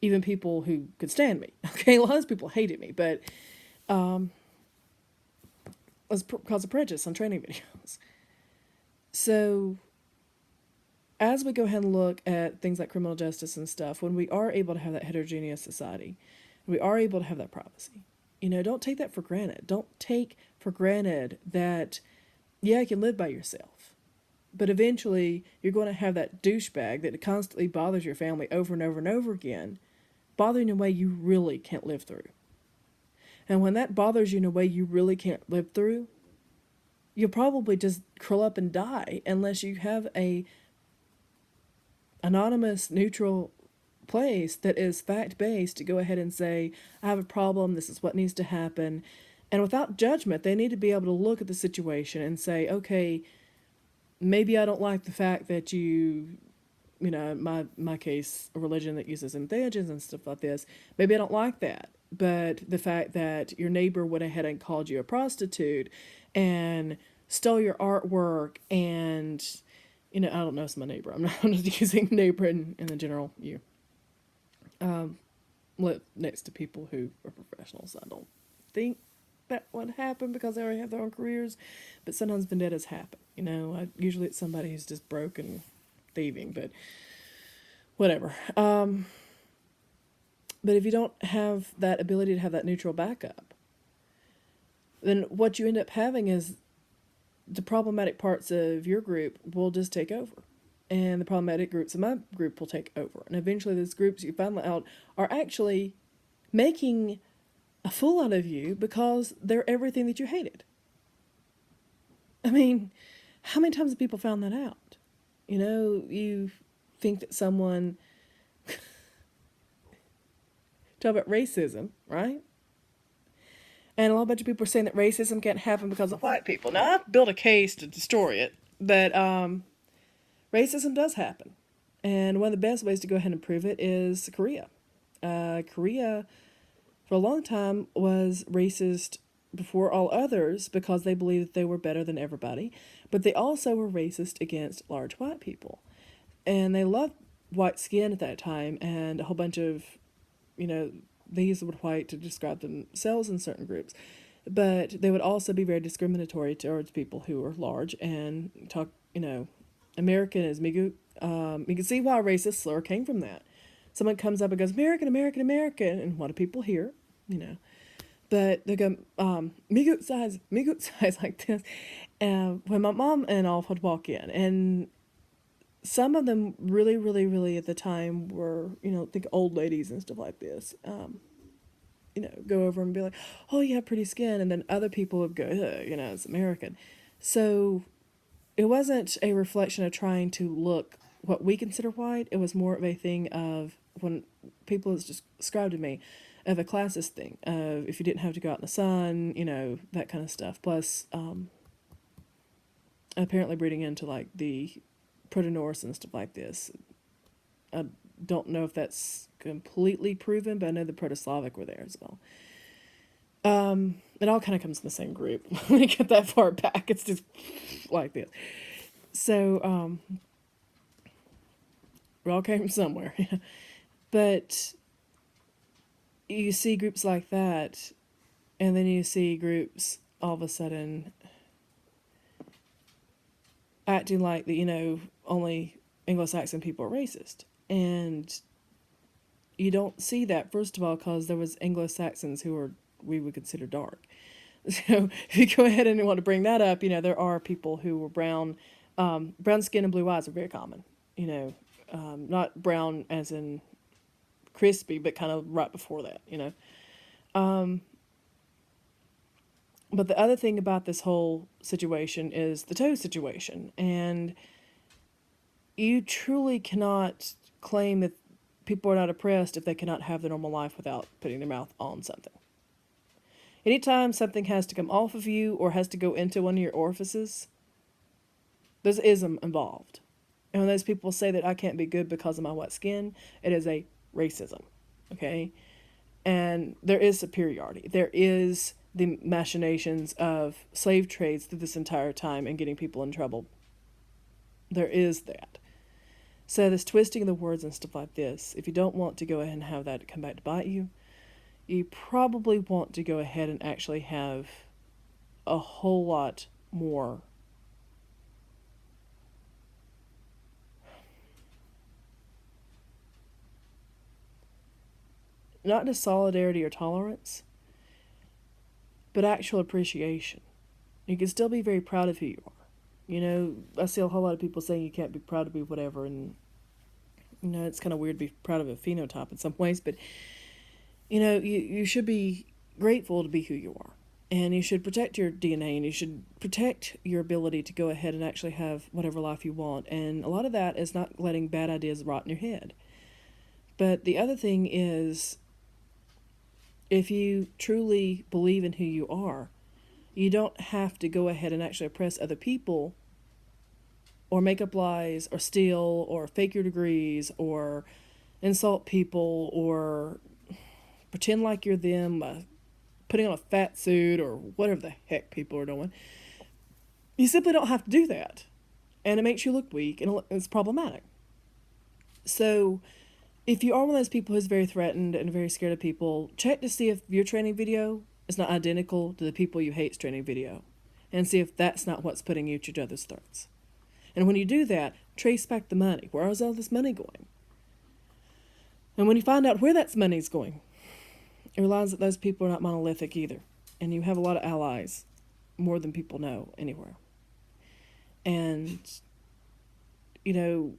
even people who could stand me. Okay, a lot of people hated me, but was because of prejudice on training videos. So as we go ahead and look at things like criminal justice and stuff, when we are able to have that heterogeneous society, we are able to have that privacy. Don't take that for granted. Don't take for granted that, yeah, you can live by yourself. But eventually, you're going to have that douchebag that constantly bothers your family over and over and over again, bothering in a way you really can't live through. And when that bothers you in a way you really can't live through, you'll probably just curl up and die unless you have a anonymous, neutral place that is fact-based to go ahead and say, I have a problem, this is what needs to happen. And without judgment, they need to be able to look at the situation and say, okay, maybe I don't like the fact that my case, a religion that uses entheogens and stuff like this, maybe I don't like that. But the fact that your neighbor went ahead and called you a prostitute and stole your artwork and, I don't know, it's my neighbor. I'm just using neighbor in the general you. Live next to people who are professionals. I don't think that would happen because they already have their own careers, but sometimes vendettas happen. Usually it's somebody who's just broke and thieving, but whatever. But if you don't have that ability to have that neutral backup, then what you end up having is the problematic parts of your group will just take over. And the problematic groups in my group will take over. And eventually those groups you find out are actually making a fool out of you because they're everything that you hated. I mean, how many times have people found that out? You think that someone... Talk about racism, right? And a lot of people are saying that racism can't happen because of white people. Now, I've built a case to destroy it, but racism does happen. And one of the best ways to go ahead and prove it is Korea. Korea, for a long time, was racist before all others because they believed that they were better than everybody. But they also were racist against large white people. And they loved white skin at that time, and a whole bunch of, they used the word white to describe themselves in certain groups. But they would also be very discriminatory towards people who were large and talk, American is migu. You can see why a racist slur came from that. Someone comes up and goes, American, American, American, and what do people hear? But they go, migu size like this. When my mom and all would walk in, and some of them really, really, really at the time were, think old ladies and stuff like this, go over and be like, oh, you have pretty skin. And then other people would go, it's American. So it wasn't a reflection of trying to look what we consider white. It was more of a thing of when people just described to me of a classist thing of if you didn't have to go out in the sun, that kind of stuff. Plus, apparently breeding into like the Proto-Norse and stuff like this. I don't know if that's completely proven, but I know the Proto-Slavic were there as well. It all kind of comes in the same group. When you get that far back, it's just like this. So, we all came from somewhere. But you see groups like that, and then you see groups all of a sudden acting like that, only Anglo-Saxon people are racist. And you don't see that, first of all, because there was Anglo-Saxons who we would consider dark. So if you go ahead and you want to bring that up, there are people who were brown. Brown skin and blue eyes are very common. Not brown as in crispy, but kind of right before that, But the other thing about this whole situation is the toe situation. And you truly cannot claim that people are not oppressed if they cannot have their normal life without putting their mouth on something. Anytime something has to come off of you or has to go into one of your orifices, there's ism involved. And when those people say that I can't be good because of my white skin, it is a racism, okay? And there is superiority. There is the machinations of slave trades through this entire time and getting people in trouble. There is that. So this twisting of the words and stuff like this, if you don't want to go ahead and have that come back to bite you, you probably want to go ahead and actually have a whole lot more not just solidarity or tolerance, but actual appreciation. You can still be very proud of who you are. I see a whole lot of people saying you can't be proud to be whatever, and, it's kind of weird to be proud of a phenotype in some ways, but, you should be grateful to be who you are. And you should protect your DNA, and you should protect your ability to go ahead and actually have whatever life you want. And a lot of that is not letting bad ideas rot in your head. But the other thing is, if you truly believe in who you are, you don't have to go ahead and actually oppress other people or make up lies or steal or fake your degrees or insult people or pretend like you're them, putting on a fat suit or whatever the heck people are doing. You simply don't have to do that. And it makes you look weak, and it's problematic. So if you are one of those people who's very threatened and very scared of people, check to see if your training video it's not identical to the people you hate's training video, and see if that's not what's putting you at each other's throats. And when you do that, trace back the money. Where is all this money going? And when you find out where that money's going, you realize that those people are not monolithic either. And you have a lot of allies, more than people know anywhere. And, you know,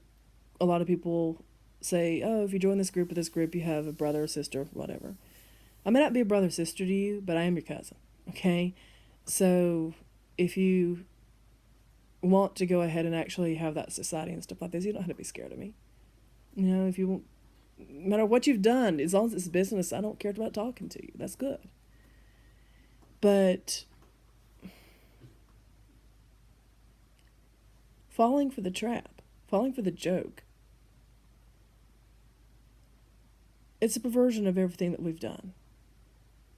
a lot of people say, oh, if you join this group or this group, you have a brother or sister, whatever. I may not be a brother or sister to you, but I am your cousin, okay? So if you want to go ahead and actually have that society and stuff like this, you don't have to be scared of me. You know, if you want, no matter what you've done, as long as it's business, I don't care about talking to you. That's good. But falling for the trap, falling for the joke, it's a perversion of everything that we've done.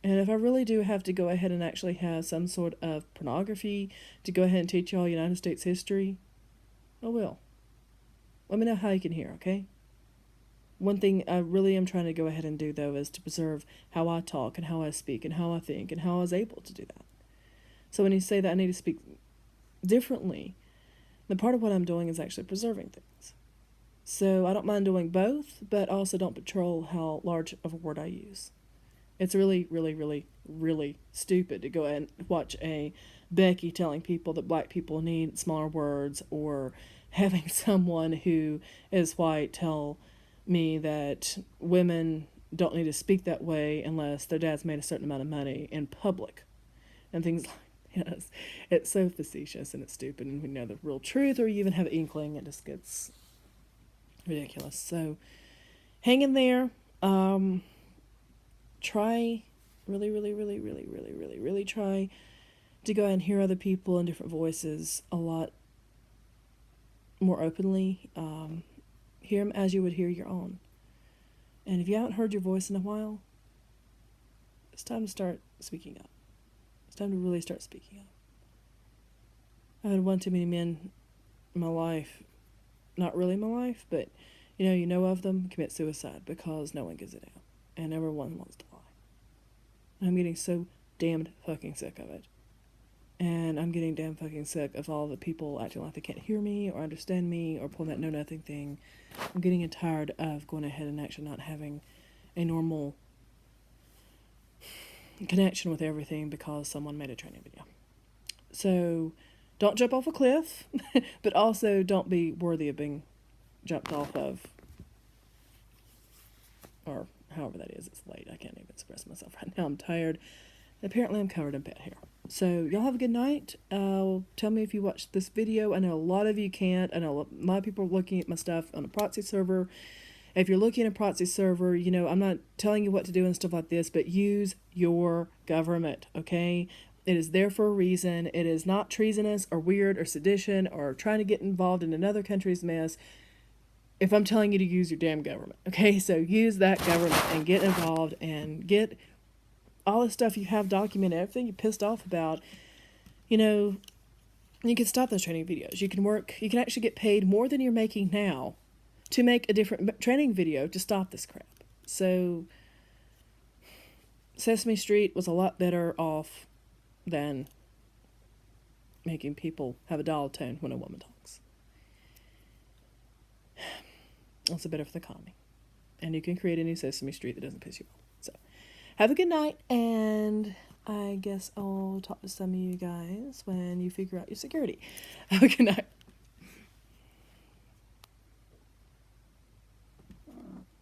And if I really do have to go ahead and actually have some sort of pornography to go ahead and teach y'all United States history, I will. Let me know how you can hear, okay? One thing I really am trying to go ahead and do, though, is to preserve how I talk and how I speak and how I think and how I was able to do that. So when you say that I need to speak differently, then part of what I'm doing is actually preserving things. So I don't mind doing both, but also don't patrol how large of a word I use. It's really, really, really, really stupid to go and watch a Becky telling people that black people need smaller words, or having someone who is white tell me that women don't need to speak that way unless their dad's made a certain amount of money in public and things like yes. It's so facetious and it's stupid, and we know the real truth, or you even have an inkling, it just gets ridiculous. So hang in there. Try really, really, really, really, really, really, really try to go and hear other people and different voices a lot more openly. Hear them as you would hear your own. And if you haven't heard your voice in a while, it's time to start speaking up. It's time to really start speaking up. I've had one too many men in my life, not really my life, but you know of them, commit suicide because no one gives it out. And everyone wants to lie. And I'm getting so damned fucking sick of it. And I'm getting damn fucking sick of all the people acting like they can't hear me or understand me or pulling that know-nothing thing. I'm getting tired of going ahead and actually not having a normal connection with everything because someone made a training video. So don't jump off a cliff, but also don't be worthy of being jumped off of, or however that is. It's late. I can't even express myself right now. I'm tired. Apparently I'm covered in pet hair. So y'all have a good night. Tell me if you watched this video. I know a lot of you can't. I know a lot of people are looking at my stuff on a proxy server. If you're looking at a proxy server, I'm not telling you what to do and stuff like this, but use your government, okay? It is there for a reason. It is not treasonous or weird or sedition or trying to get involved in another country's mess if I'm telling you to use your damn government, okay? So use that government and get involved and get all the stuff you have documented, everything you're pissed off about. You can stop those training videos. You can actually get paid more than you're making now to make a different training video to stop this crap. So Sesame Street was a lot better off than making people have a dial tone when a woman talks. Also better for the economy. And you can create a new Sesame Street that doesn't piss you off. So have a good night, and I guess I'll talk to some of you guys when you figure out your security. Have a good night.